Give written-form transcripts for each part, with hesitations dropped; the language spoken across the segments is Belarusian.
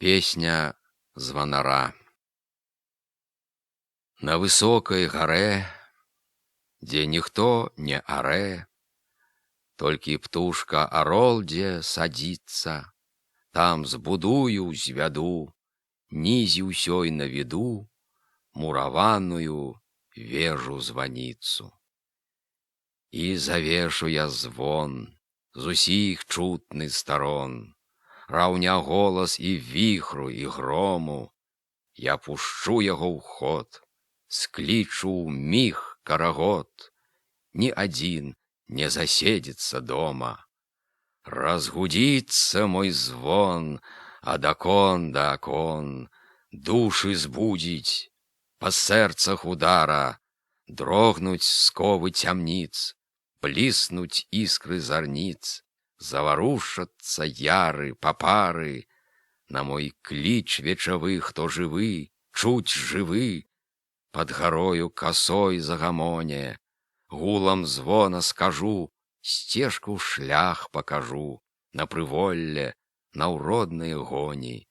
Песня звонара. На высокой гаре, дзе ніхто не аре, толькі птушка арол дзе садзіцца, там збудую, звяду, нізе ўсёй на віду мураваную вежу-званіцу. І завешу я звон з усіх чутны старон, раўня голас і віхру, і грому. Я пушчу яго ў ход, склічу міг карагод, ні адзін не заседзіцца дома. Разгудзіцца мой звон ад акон да акон, душы збудзіць, па сэрцах удара, дрогнуць сковы цямніц, бліснуць іскры зарніц, заварушацца яры, папары. На мой кліч вечавы, хто жывы, чуць жывы, пад гарою касой загамоне, гулам звона скажу, сцежку шлях пакажу, на прыволле, на ўродныя гоні.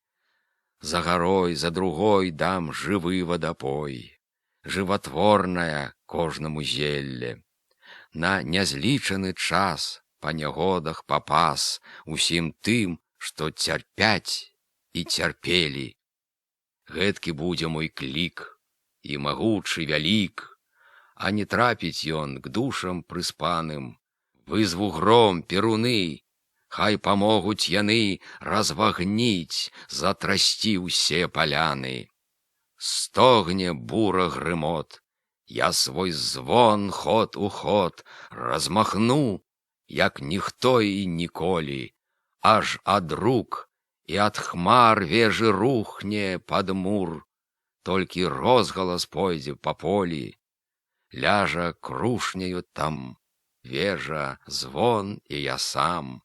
За гарой, за другой дам жывы вадапой, жыватворная кожнаму зелле. На нязлічаны час па нягодах папас усім тым, што цярпяць і цярпелі. Гэткі будзе мой клік, і магучы вялік, а не трапіць ён к душам прыспаным. Вызву гром, перуны, хай памогуць яны развагніць, затрасці ўсе паляны. Стогне бура грымот, я свой звон ход у ход размахну, як ніхто і ніколі, аж ад рук і ад хмар вежы рухне пад мур, толькі розгалас пойдзе па полі. Ляжа крушняю там вежа, звон і я сам.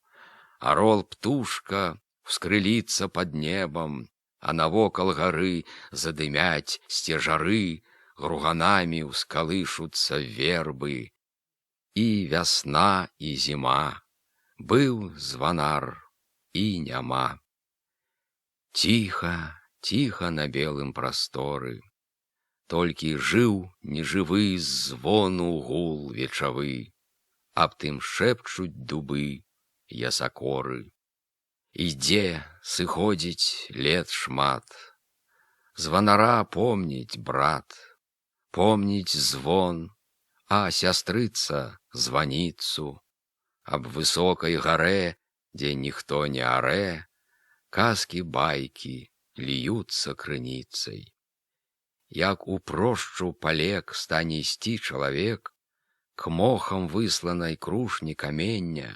Арол птушка вскрыліцца пад небам, а навокал гары задымяць сцежары, груганамі ўскалышуцца вербы. І вясна, і зіма, быў званар, і няма. Ціха, ціха на белым прасторы, толькі жыў нежывы звону гул вечавы, аб тым шэпчуць дубы, ясакоры. Ідзе, сыходзіць лет шмат, званара помніць брат, помніць звон, а сястрыца званіцу. Аб высокай гарэ, дзе ніхто не арэ, казкі байкі льюцца крыніцай. Як у прощу палек стане ісці чалавек к мохам высланай крушні камення,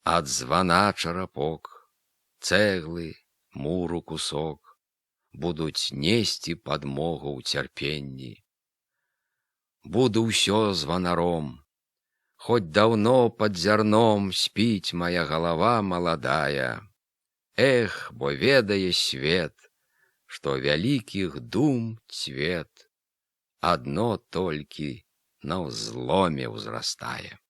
ад звана чарапок, цэглы, муру кусок будуць несці падмогу ў цярпенні. Буду ўсё званаром, хоць даўно пад зярном спіць мая галава маладая. Эх, бо ведае свет, што вялікіх дум цвет адно толькі на ўзломе ўзрастае.